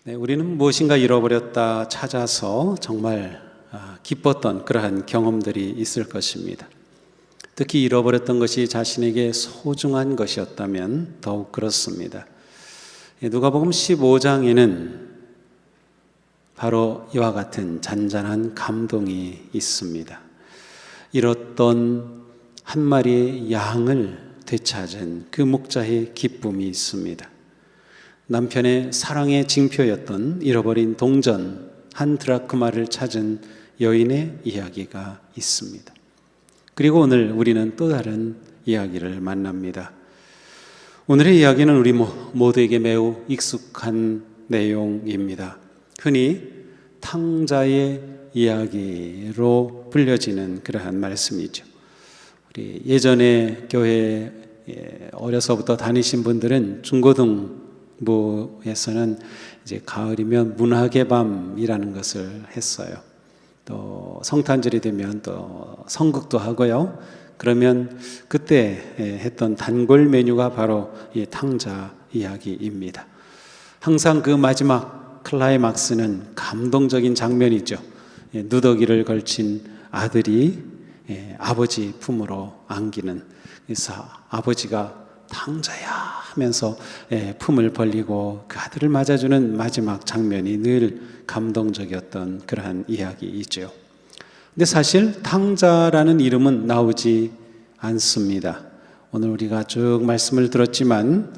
네, 우리는 무엇인가 잃어버렸다 찾아서 정말 기뻤던 그러한 경험들이 있을 것입니다. 특히 잃어버렸던 것이 자신에게 소중한 것이었다면 더욱 그렇습니다. 누가복음 15장에는 바로 이와 같은 잔잔한 감동이 있습니다. 잃었던 한 마리의 양을 되찾은 그 목자의 기쁨이 있습니다. 남편의 사랑의 징표였던 잃어버린 동전 한 드라크마를 찾은 여인의 이야기가 있습니다. 그리고 오늘 우리는 또 다른 이야기를 만납니다. 오늘의 이야기는 우리 모두에게 매우 익숙한 내용입니다. 흔히 탕자의 이야기로 불려지는 그러한 말씀이죠. 우리 예전에 교회에 어려서부터 다니신 분들은 중고등부에서는 이제 가을이면 문학의 밤이라는 것을 했어요. 또 성탄절이 되면 또 성극도 하고요. 그러면 그때 했던 단골 메뉴가 바로 이 탕자 이야기입니다. 항상 그 마지막 클라이막스는 감동적인 장면이죠. 누더기를 걸친 아들이 아버지 품으로 안기는, 그래서 아버지가 탕자야 하면서 품을 벌리고 그 아들을 맞아주는 마지막 장면이 늘 감동적이었던 그러한 이야기이죠. 근데 사실 탕자라는 이름은 나오지 않습니다. 오늘 우리가 쭉 말씀을 들었지만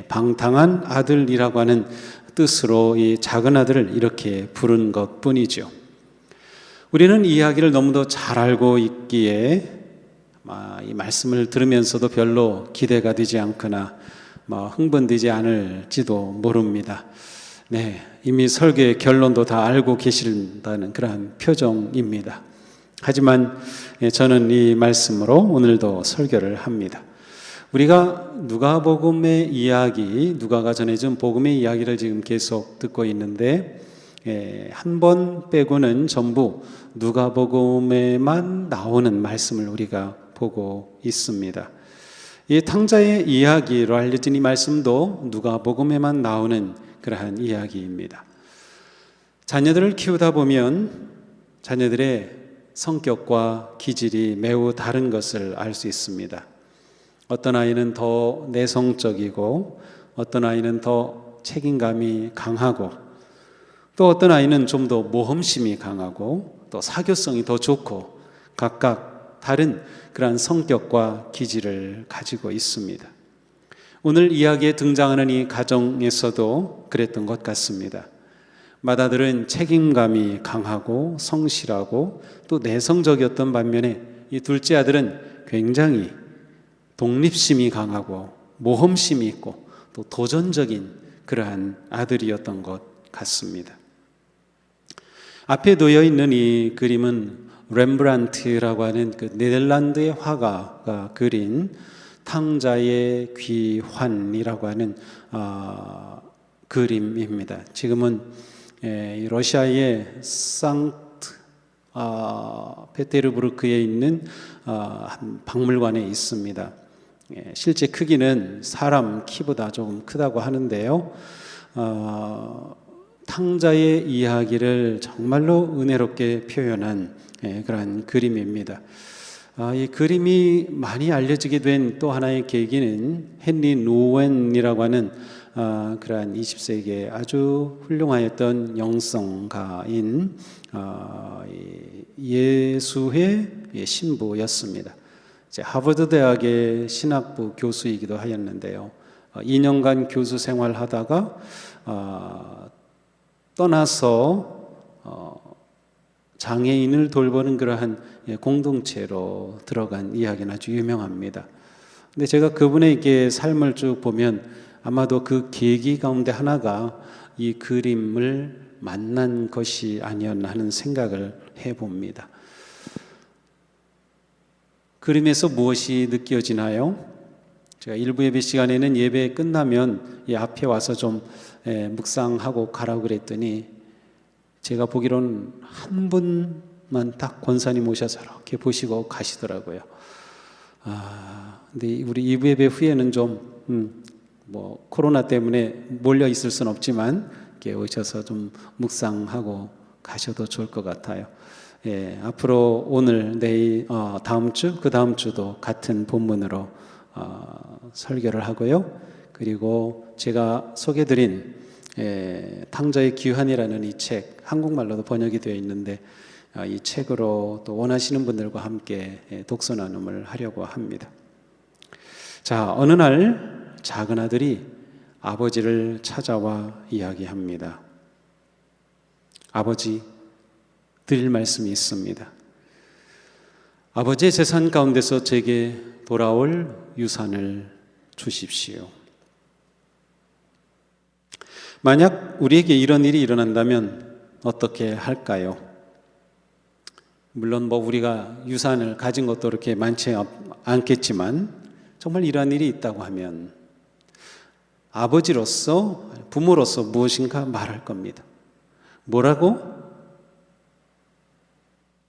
방탕한 아들이라고 하는 뜻으로 이 작은 아들을 이렇게 부른 것뿐이죠. 우리는 이 이야기를 너무도 잘 알고 있기에 이 말씀을 들으면서도 별로 기대가 되지 않거나 흥분되지 않을지도 모릅니다. 네, 이미 설교의 결론도 다 알고 계신다는 그러한 표정입니다. 하지만 저는 이 말씀으로 오늘도 설교를 합니다. 우리가 누가복음의 이야기, 누가가 전해준 복음의 이야기를 지금 계속 듣고 있는데 한 번 빼고는 전부 누가복음에만 나오는 말씀을 우리가 보고 있습니다. 이 탕자의 이야기로 알려진 이 말씀도 누가복음에만 나오는 그러한 이야기입니다. 자녀들을 키우다 보면 자녀들의 성격과 기질이 매우 다른 것을 알 수 있습니다. 어떤 아이는 더 내성적이고 어떤 아이는 더 책임감이 강하고 또 어떤 아이는 좀 더 모험심이 강하고 또 사교성이 더 좋고 각각 다른 그러한 성격과 기질을 가지고 있습니다. 오늘 이야기에 등장하는 이 가정에서도 그랬던 것 같습니다. 맏아들은 책임감이 강하고 성실하고 또 내성적이었던 반면에 이 둘째 아들은 굉장히 독립심이 강하고 모험심이 있고 또 도전적인 그러한 아들이었던 것 같습니다. 앞에 놓여 있는 이 그림은 렘브란트라고 하는 그 네덜란드의 화가가 그린 탕자의 귀환이라고 하는 그림입니다. 지금은 러시아의 상트 페테르부르크에 있는 한 박물관에 있습니다. 실제 크기는 사람 키보다 조금 크다고 하는데요. 탕자의 이야기를 정말로 은혜롭게 표현한 그러한 그림입니다. 이 그림이 많이 알려지게 된 또 하나의 계기는 헨리 노웬이라고 하는 그러한 20세기에 아주 훌륭하였던 영성가인 예수의 신부였습니다. 하버드 대학의 신학부 교수이기도 하였는데요. 2년간 교수 생활하다가 떠나서 장애인을 돌보는 그러한 공동체로 들어간 이야기는 아주 유명합니다. 근데 제가 그분의 삶을 쭉 보면 아마도 그 계기 가운데 하나가 이 그림을 만난 것이 아니었나 하는 생각을 해봅니다. 그림에서 무엇이 느껴지나요? 제가 일부 예배 시간에는 예배 끝나면 이 앞에 와서 좀 묵상하고 가라고 그랬더니 제가 보기로는 한 분만 딱 권사님 오셔서 이렇게 보시고 가시더라고요. 근데 우리 2부 예배 후에는 좀 코로나 때문에 몰려 있을 수는 없지만 함께 오셔서 좀 묵상하고 가셔도 좋을 것 같아요. 예, 앞으로 오늘, 내일, 다음 주, 그 다음 주도 같은 본문으로 설교를 하고요. 그리고 제가 소개드린 탕자의 귀환이라는 이 책, 한국말로도 번역이 되어 있는데 이 책으로 또 원하시는 분들과 함께 독서 나눔을 하려고 합니다. 자, 어느 날 작은 아들이 아버지를 찾아와 이야기합니다. 아버지, 드릴 말씀이 있습니다. 아버지의 재산 가운데서 제게 돌아올 유산을 주십시오. 만약 우리에게 이런 일이 일어난다면 어떻게 할까요? 물론 우리가 유산을 가진 것도 그렇게 많지 않겠지만 정말 이런 일이 있다고 하면 아버지로서, 부모로서 무엇인가 말할 겁니다. 뭐라고?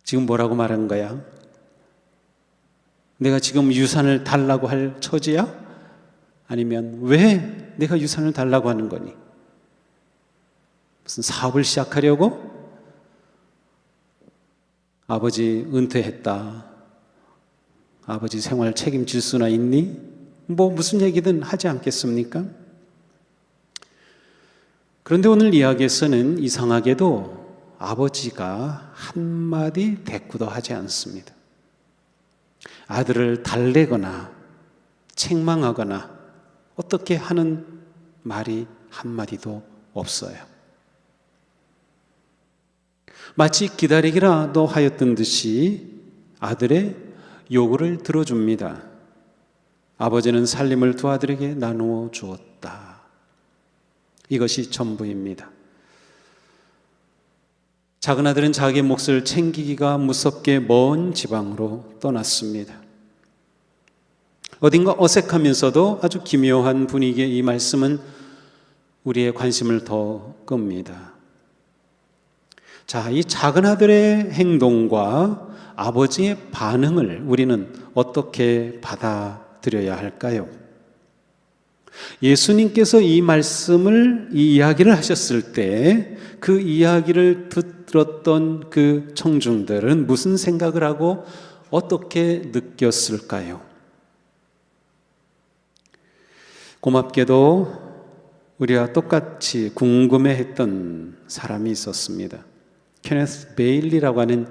지금 뭐라고 말한 거야? 내가 지금 유산을 달라고 할 처지야? 아니면 왜 내가 유산을 달라고 하는 거니? 무슨 사업을 시작하려고? 아버지 은퇴했다. 아버지 생활 책임질 수나 있니? 무슨 얘기든 하지 않겠습니까? 그런데 오늘 이야기에서는 이상하게도 아버지가 한마디 대꾸도 하지 않습니다. 아들을 달래거나 책망하거나 어떻게 하는 말이 한마디도 없어요. 마치 기다리기라도 하였던 듯이 아들의 요구를 들어줍니다. 아버지는 살림을 두 아들에게 나누어 주었다. 이것이 전부입니다. 작은 아들은 자기의 몫을 챙기기가 무섭게 먼 지방으로 떠났습니다. 어딘가 어색하면서도 아주 기묘한 분위기의 이 말씀은 우리의 관심을 더 끕니다. 자, 이 작은 아들의 행동과 아버지의 반응을 우리는 어떻게 받아들여야 할까요? 예수님께서 이 말씀을, 이 이야기를 하셨을 때 그 이야기를 들었던 그 청중들은 무슨 생각을 하고 어떻게 느꼈을까요? 고맙게도 우리와 똑같이 궁금해했던 사람이 있었습니다. 케네스 베일리라고 하는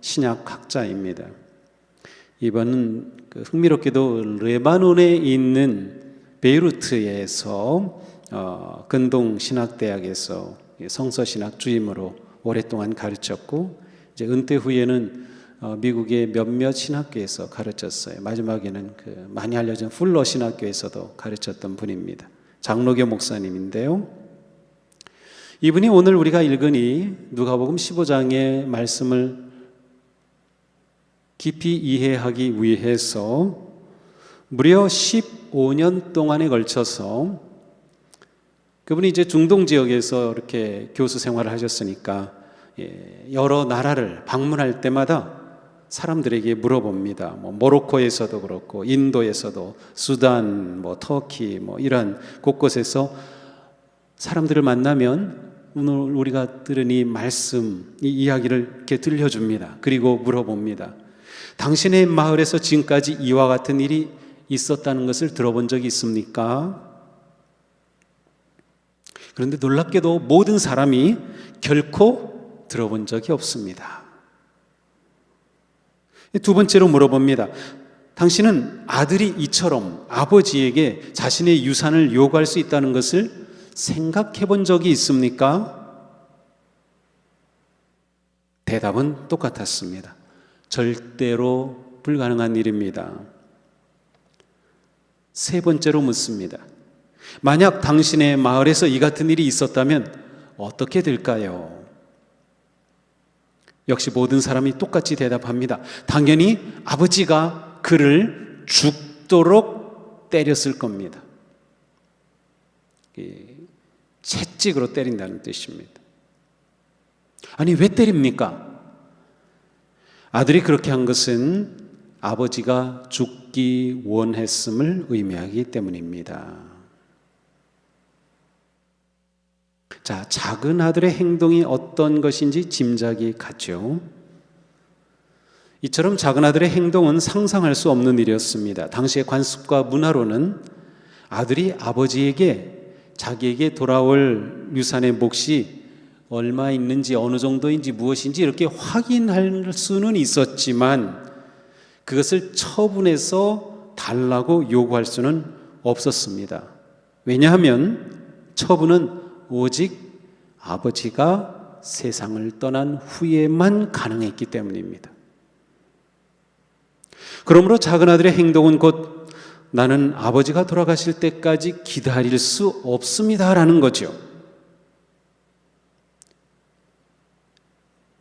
신약학자입니다. 이번은 흥미롭게도 레바논에 있는 베이루트에서 근동신학대학에서 성서신학 주임으로 오랫동안 가르쳤고 이제 은퇴 후에는 미국의 몇몇 신학교에서 가르쳤어요. 마지막에는 많이 알려진 풀러 신학교에서도 가르쳤던 분입니다. 장로교 목사님인데요. 이분이 오늘 우리가 읽은 이 누가복음 15장의 말씀을 깊이 이해하기 위해서 무려 15년 동안에 걸쳐서 그분이 이제 중동 지역에서 이렇게 교수 생활을 하셨으니까 여러 나라를 방문할 때마다 사람들에게 물어봅니다. 모로코에서도 그렇고 인도에서도 수단, 터키 이런 곳곳에서 사람들을 만나면 오늘 우리가 들은 이 말씀, 이 이야기를 이렇게 들려줍니다. 그리고 물어봅니다. 당신의 마을에서 지금까지 이와 같은 일이 있었다는 것을 들어본 적이 있습니까? 그런데 놀랍게도 모든 사람이 결코 들어본 적이 없습니다. 두 번째로 물어봅니다. 당신은 아들이 이처럼 아버지에게 자신의 유산을 요구할 수 있다는 것을 생각해 본 적이 있습니까? 대답은 똑같았습니다. 절대로 불가능한 일입니다. 세 번째로 묻습니다. 만약 당신의 마을에서 이 같은 일이 있었다면 어떻게 될까요? 역시 모든 사람이 똑같이 대답합니다. 당연히 아버지가 그를 죽도록 때렸을 겁니다. 채찍으로 때린다는 뜻입니다. 아니, 왜 때립니까? 아들이 그렇게 한 것은 아버지가 죽기 원했음을 의미하기 때문입니다. 자, 작은 아들의 행동이 어떤 것인지 짐작이 가죠. 이처럼 작은 아들의 행동은 상상할 수 없는 일이었습니다. 당시의 관습과 문화로는 아들이 아버지에게 자기에게 돌아올 유산의 몫이 얼마 있는지 어느 정도인지 무엇인지 이렇게 확인할 수는 있었지만 그것을 처분해서 달라고 요구할 수는 없었습니다. 왜냐하면 처분은 오직 아버지가 세상을 떠난 후에만 가능했기 때문입니다. 그러므로 작은 아들의 행동은 곧 나는 아버지가 돌아가실 때까지 기다릴 수 없습니다라는 거죠.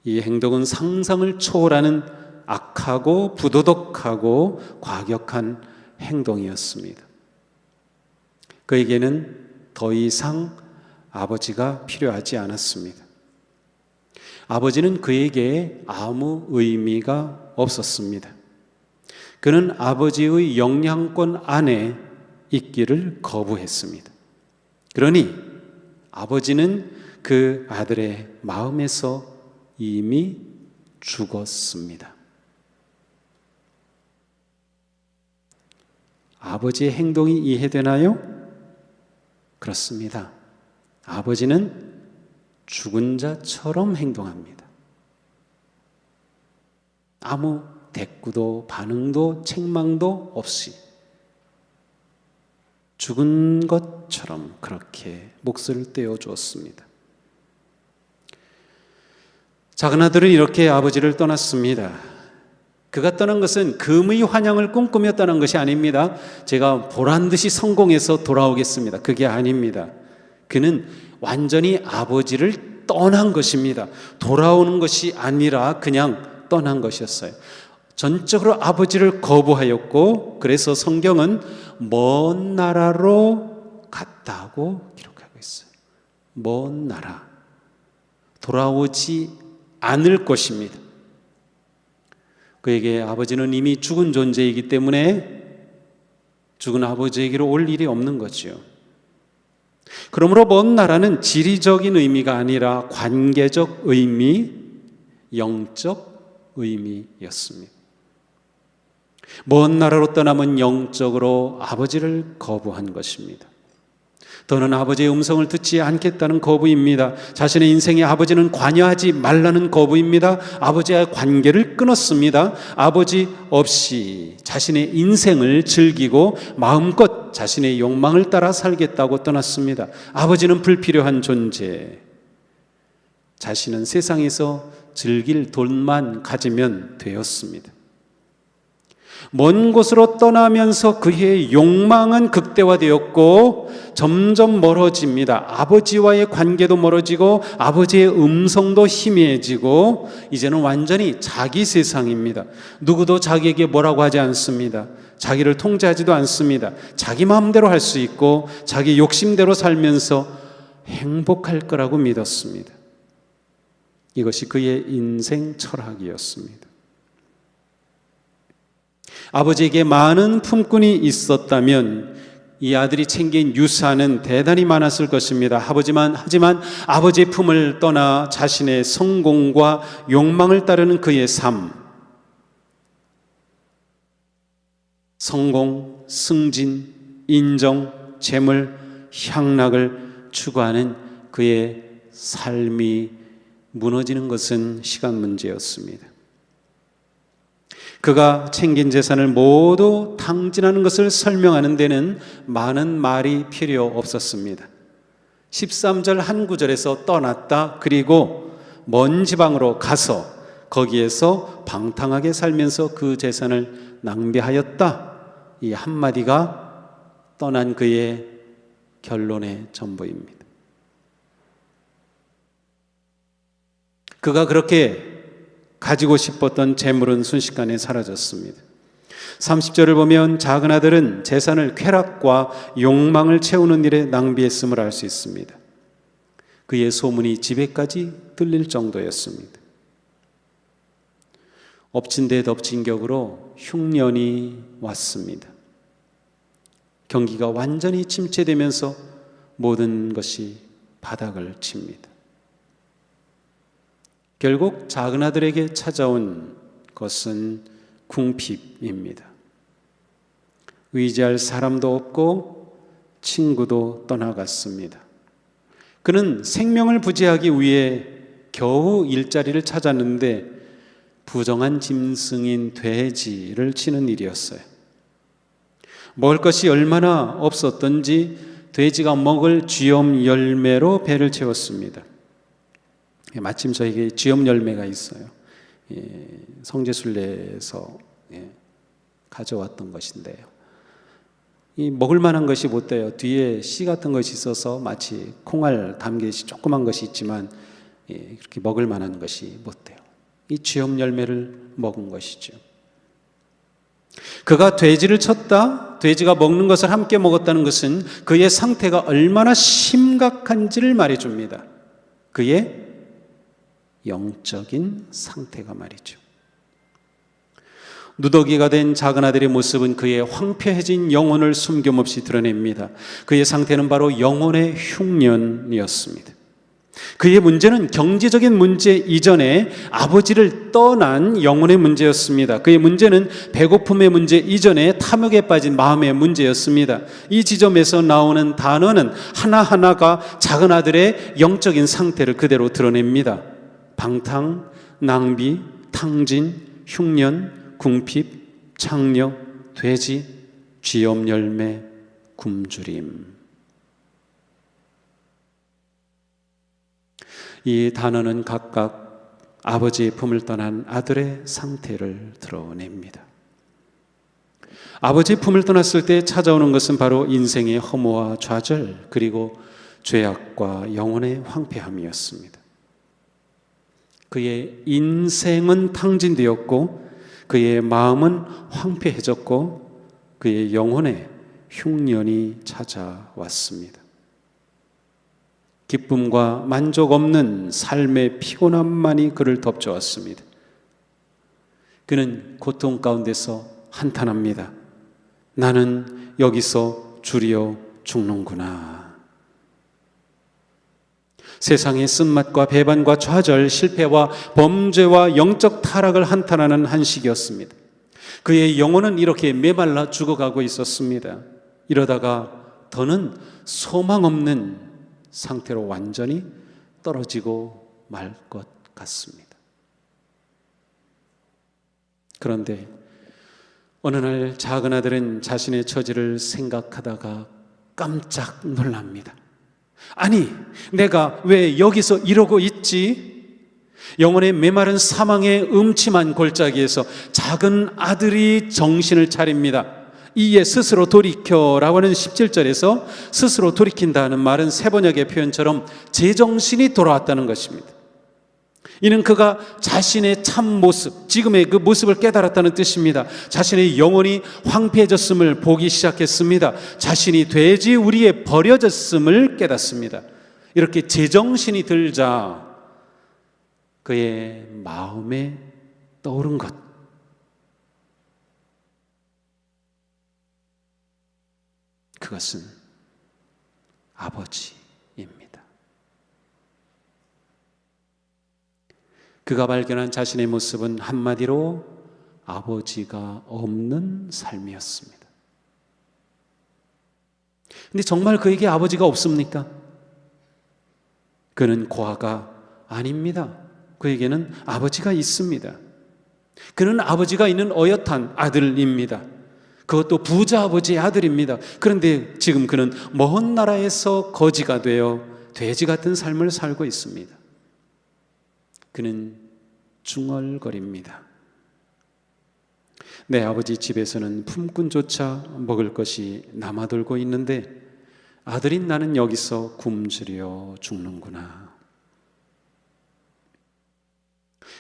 이 행동은 상상을 초월하는 악하고 부도덕하고 과격한 행동이었습니다. 그에게는 더 이상 아버지가 필요하지 않았습니다. 아버지는 그에게 아무 의미가 없었습니다. 그는 아버지의 영향권 안에 있기를 거부했습니다. 그러니 아버지는 그 아들의 마음에서 이미 죽었습니다. 아버지의 행동이 이해되나요? 그렇습니다. 아버지는 죽은 자처럼 행동합니다. 아무 대꾸도 반응도 책망도 없이 죽은 것처럼 그렇게 몫을 떼어주었습니다. 작은 아들은 이렇게 아버지를 떠났습니다. 그가 떠난 것은 금의 환영을 꿈꾸며 떠난 것이 아닙니다. 제가 보란듯이 성공해서 돌아오겠습니다. 그게 아닙니다. 그는 완전히 아버지를 떠난 것입니다. 돌아오는 것이 아니라 그냥 떠난 것이었어요. 전적으로 아버지를 거부하였고, 그래서 성경은 먼 나라로 갔다고 기록하고 있어요. 먼 나라, 돌아오지 않을 것입니다. 그에게 아버지는 이미 죽은 존재이기 때문에 죽은 아버지에게로 올 일이 없는 거죠. 그러므로 먼 나라는 지리적인 의미가 아니라 관계적 의미, 영적 의미였습니다. 먼 나라로 떠나면 영적으로 아버지를 거부한 것입니다. 더는 아버지의 음성을 듣지 않겠다는 거부입니다. 자신의 인생에 아버지는 관여하지 말라는 거부입니다. 아버지와의 관계를 끊었습니다. 아버지 없이 자신의 인생을 즐기고 마음껏 자신의 욕망을 따라 살겠다고 떠났습니다. 아버지는 불필요한 존재. 자신은 세상에서 즐길 돈만 가지면 되었습니다. 먼 곳으로 떠나면서 그의 욕망은 극대화되었고 점점 멀어집니다. 아버지와의 관계도 멀어지고 아버지의 음성도 희미해지고 이제는 완전히 자기 세상입니다. 누구도 자기에게 뭐라고 하지 않습니다. 자기를 통제하지도 않습니다. 자기 마음대로 할 수 있고 자기 욕심대로 살면서 행복할 거라고 믿었습니다. 이것이 그의 인생 철학이었습니다. 아버지에게 많은 품꾼이 있었다면 이 아들이 챙긴 유산은 대단히 많았을 것입니다. 하지만 아버지의 품을 떠나 자신의 성공과 욕망을 따르는 그의 삶, 성공, 승진, 인정, 재물, 향락을 추구하는 그의 삶이 무너지는 것은 시간 문제였습니다. 그가 챙긴 재산을 모두 탕진하는 것을 설명하는 데는 많은 말이 필요 없었습니다. 13절 한 구절에서 떠났다, 그리고 먼 지방으로 가서 거기에서 방탕하게 살면서 그 재산을 낭비하였다, 이 한마디가 떠난 그의 결론의 전부입니다. 그가 그렇게 가지고 싶었던 재물은 순식간에 사라졌습니다. 30절을 보면 작은 아들은 재산을 쾌락과 욕망을 채우는 일에 낭비했음을 알 수 있습니다. 그의 소문이 집에까지 들릴 정도였습니다. 엎친 데 덮친 격으로 흉년이 왔습니다. 경기가 완전히 침체되면서 모든 것이 바닥을 칩니다. 결국 작은 아들에게 찾아온 것은 궁핍입니다. 의지할 사람도 없고 친구도 떠나갔습니다. 그는 생명을 부지하기 위해 겨우 일자리를 찾았는데 부정한 짐승인 돼지를 치는 일이었어요. 먹을 것이 얼마나 없었던지 돼지가 먹을 쥐엄 열매로 배를 채웠습니다. 마침 저에게 쥐엄 열매가 있어요. 성지순례에서 가져왔던 것인데요. 이 먹을 만한 것이 못 돼요. 뒤에 씨 같은 것이 있어서 마치 콩알 담기듯이 조그만 것이 있지만 그렇게 먹을 만한 것이 못 돼요. 이 쥐엄 열매를 먹은 것이죠. 그가 돼지를 쳤다, 돼지가 먹는 것을 함께 먹었다는 것은 그의 상태가 얼마나 심각한지를 말해줍니다. 그의 영적인 상태가 말이죠. 누더기가 된 작은 아들의 모습은 그의 황폐해진 영혼을 숨김없이 드러냅니다. 그의 상태는 바로 영혼의 흉년이었습니다. 그의 문제는 경제적인 문제 이전에 아버지를 떠난 영혼의 문제였습니다. 그의 문제는 배고픔의 문제 이전에 탐욕에 빠진 마음의 문제였습니다. 이 지점에서 나오는 단어는 하나하나가 작은 아들의 영적인 상태를 그대로 드러냅니다. 방탕, 낭비, 탕진, 흉년, 궁핍, 창력, 돼지, 쥐엄 열매, 굶주림. 이 단어는 각각 아버지의 품을 떠난 아들의 상태를 드러냅니다. 아버지의 품을 떠났을 때 찾아오는 것은 바로 인생의 허무와 좌절, 그리고 죄악과 영혼의 황폐함이었습니다. 그의 인생은 탕진되었고 그의 마음은 황폐해졌고 그의 영혼에 흉년이 찾아왔습니다. 기쁨과 만족 없는 삶의 피곤함만이 그를 덮쳐왔습니다. 그는 고통 가운데서 한탄합니다. 나는 여기서 주리어 죽는구나. 세상의 쓴맛과 배반과 좌절, 실패와 범죄와 영적 타락을 한탄하는 한 시기였습니다. 그의 영혼은 이렇게 메말라 죽어가고 있었습니다. 이러다가 더는 소망 없는 상태로 완전히 떨어지고 말 것 같습니다. 그런데 어느 날 작은 아들은 자신의 처지를 생각하다가 깜짝 놀랍니다. 아니, 내가 왜 여기서 이러고 있지? 영혼의 메마른 사망의 음침한 골짜기에서 작은 아들이 정신을 차립니다. 이에 스스로 돌이켜라고 하는 17절에서 스스로 돌이킨다는 말은 세번역의 표현처럼 제정신이 돌아왔다는 것입니다. 이는 그가 자신의 참 모습, 지금의 그 모습을 깨달았다는 뜻입니다. 자신의 영혼이 황폐해졌음을 보기 시작했습니다. 자신이 돼지 우리에 버려졌음을 깨닫습니다. 이렇게 제정신이 들자 그의 마음에 떠오른 것, 그것은 아버지입니다. 그가 발견한 자신의 모습은 한마디로 아버지가 없는 삶이었습니다. 근데 정말 그에게 아버지가 없습니까? 그는 고아가 아닙니다. 그에게는 아버지가 있습니다. 그는 아버지가 있는 어엿한 아들입니다. 그것도 부자 아버지의 아들입니다. 그런데 지금 그는 먼 나라에서 거지가 되어 돼지 같은 삶을 살고 있습니다. 그는 중얼거립니다. 내 아버지 집에서는 품꾼조차 먹을 것이 남아돌고 있는데 아들인 나는 여기서 굶주려 죽는구나.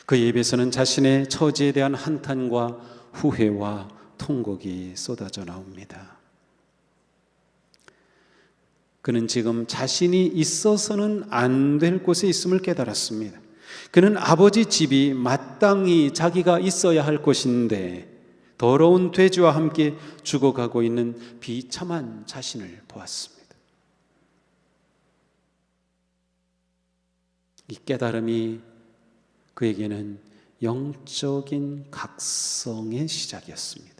그의 입에서는 자신의 처지에 대한 한탄과 후회와 통곡이 쏟아져 나옵니다. 그는 지금 자신이 있어서는 안 될 곳에 있음을 깨달았습니다. 그는 아버지 집이 마땅히 자기가 있어야 할 곳인데 더러운 돼지와 함께 죽어가고 있는 비참한 자신을 보았습니다. 이 깨달음이 그에게는 영적인 각성의 시작이었습니다.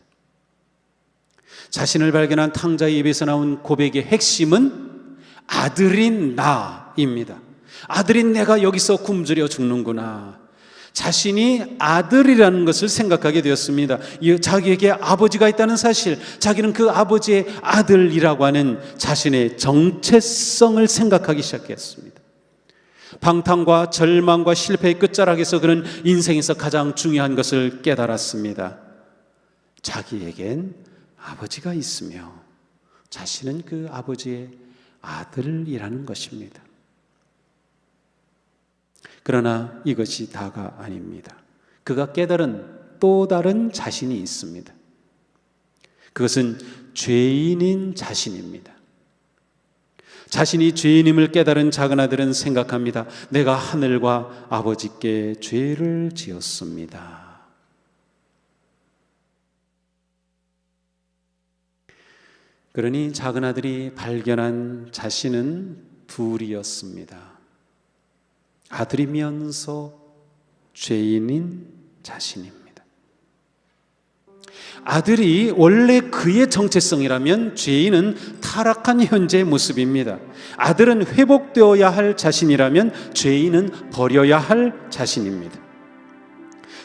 자신을 발견한 탕자의 입에서 나온 고백의 핵심은 아들인 나입니다. 아들인 내가 여기서 굶주려 죽는구나. 자신이 아들이라는 것을 생각하게 되었습니다. 자기에게 아버지가 있다는 사실, 자기는 그 아버지의 아들이라고 하는 자신의 정체성을 생각하기 시작했습니다. 방탕과 절망과 실패의 끝자락에서 그는 인생에서 가장 중요한 것을 깨달았습니다. 자기에겐 아버지가 있으며 자신은 그 아버지의 아들이라는 것입니다. 그러나 이것이 다가 아닙니다. 그가 깨달은 또 다른 자신이 있습니다. 그것은 죄인인 자신입니다. 자신이 죄인임을 깨달은 작은 아들은 생각합니다. 내가 하늘과 아버지께 죄를 지었습니다. 그러니 작은 아들이 발견한 자신은 둘이었습니다. 아들이면서 죄인인 자신입니다. 아들이 원래 그의 정체성이라면 죄인은 타락한 현재의 모습입니다. 아들은 회복되어야 할 자신이라면 죄인은 버려야 할 자신입니다.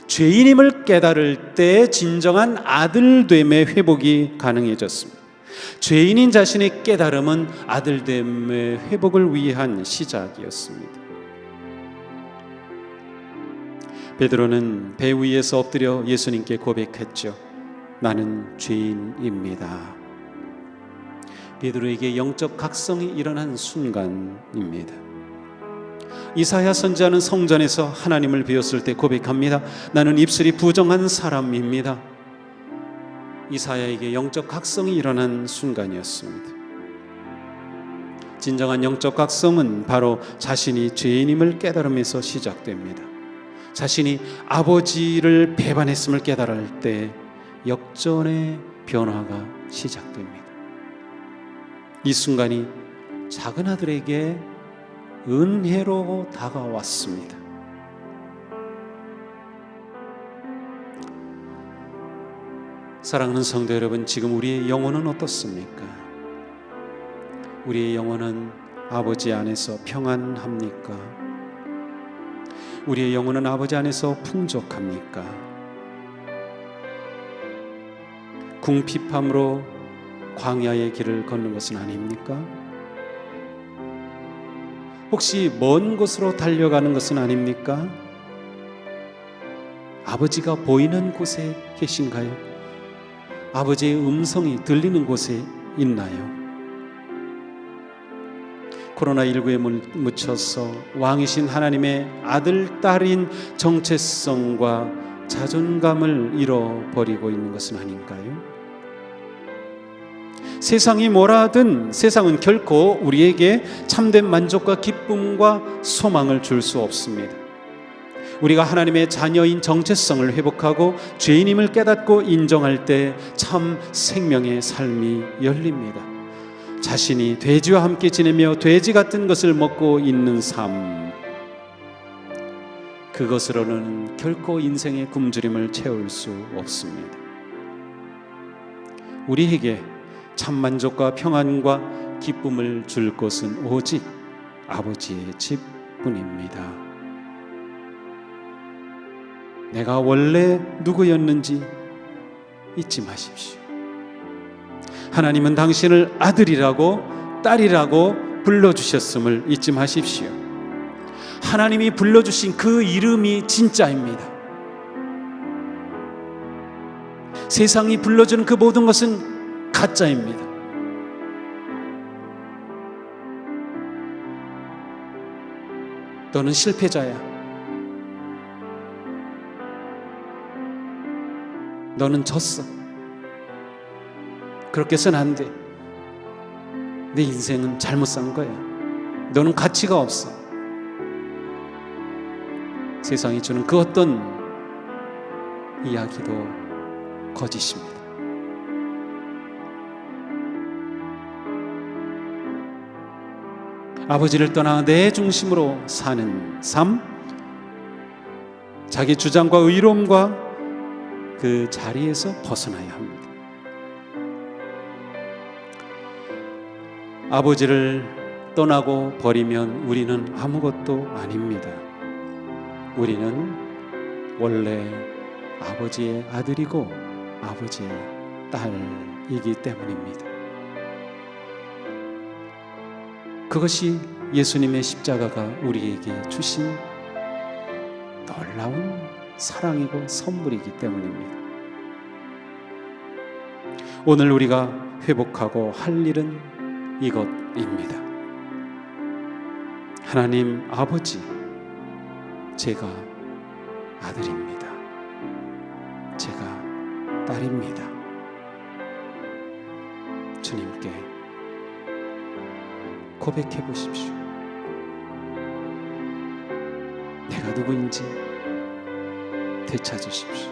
죄인임을 깨달을 때 진정한 아들됨의 회복이 가능해졌습니다. 죄인인 자신의 깨달음은 아들됨의 회복을 위한 시작이었습니다. 베드로는 배 위에서 엎드려 예수님께 고백했죠. 나는 죄인입니다. 베드로에게 영적 각성이 일어난 순간입니다. 이사야 선지자는 성전에서 하나님을 배웠을 때 고백합니다. 나는 입술이 부정한 사람입니다. 이사야에게 영적 각성이 일어난 순간이었습니다. 진정한 영적 각성은 바로 자신이 죄인임을 깨달음에서 시작됩니다. 자신이 아버지를 배반했음을 깨달을 때 역전의 변화가 시작됩니다. 이 순간이 작은 아들에게 은혜로 다가왔습니다. 사랑하는 성도 여러분, 지금 우리의 영혼은 어떻습니까? 우리의 영혼은 아버지 안에서 평안합니까? 우리의 영혼은 아버지 안에서 풍족합니까? 궁핍함으로 광야의 길을 걷는 것은 아닙니까? 혹시 먼 곳으로 달려가는 것은 아닙니까? 아버지가 보이는 곳에 계신가요? 아버지의 음성이 들리는 곳에 있나요? 코로나19에 묻혀서 왕이신 하나님의 아들, 딸인 정체성과 자존감을 잃어버리고 있는 것은 아닌가요? 세상이 뭐라 하든 세상은 결코 우리에게 참된 만족과 기쁨과 소망을 줄 수 없습니다. 우리가 하나님의 자녀인 정체성을 회복하고 죄인임을 깨닫고 인정할 때 참 생명의 삶이 열립니다. 자신이 돼지와 함께 지내며 돼지 같은 것을 먹고 있는 삶, 그것으로는 결코 인생의 굶주림을 채울 수 없습니다. 우리에게 참 만족과 평안과 기쁨을 줄 것은 오직 아버지의 집뿐입니다. 내가 원래 누구였는지 잊지 마십시오. 하나님은 당신을 아들이라고 딸이라고 불러주셨음을 잊지 마십시오. 하나님이 불러주신 그 이름이 진짜입니다. 세상이 불러주는 그 모든 것은 가짜입니다. 너는 실패자야. 너는 졌어. 그렇게 해서는 안 돼. 내 인생은 잘못 산 거야. 너는 가치가 없어. 세상이 주는 그 어떤 이야기도 거짓입니다. 아버지를 떠나 내 중심으로 사는 삶, 자기 주장과 의로움과 그 자리에서 벗어나야 합니다. 아버지를 떠나고 버리면 우리는 아무것도 아닙니다. 우리는 원래 아버지의 아들이고 아버지의 딸이기 때문입니다. 그것이 예수님의 십자가가 우리에게 주신 놀라운 사랑이고 선물이기 때문입니다. 오늘 우리가 회복하고 할 일은 이것입니다. 하나님 아버지, 제가 아들입니다. 제가 딸입니다. 주님께 고백해 보십시오. 내가 누구인지 되찾으십시오.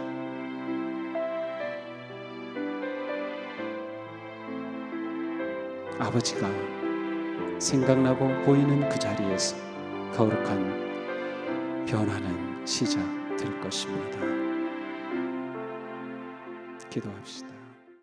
아버지가 생각나고 보이는 그 자리에서 거룩한 변화는 시작될 것입니다. 기도합시다.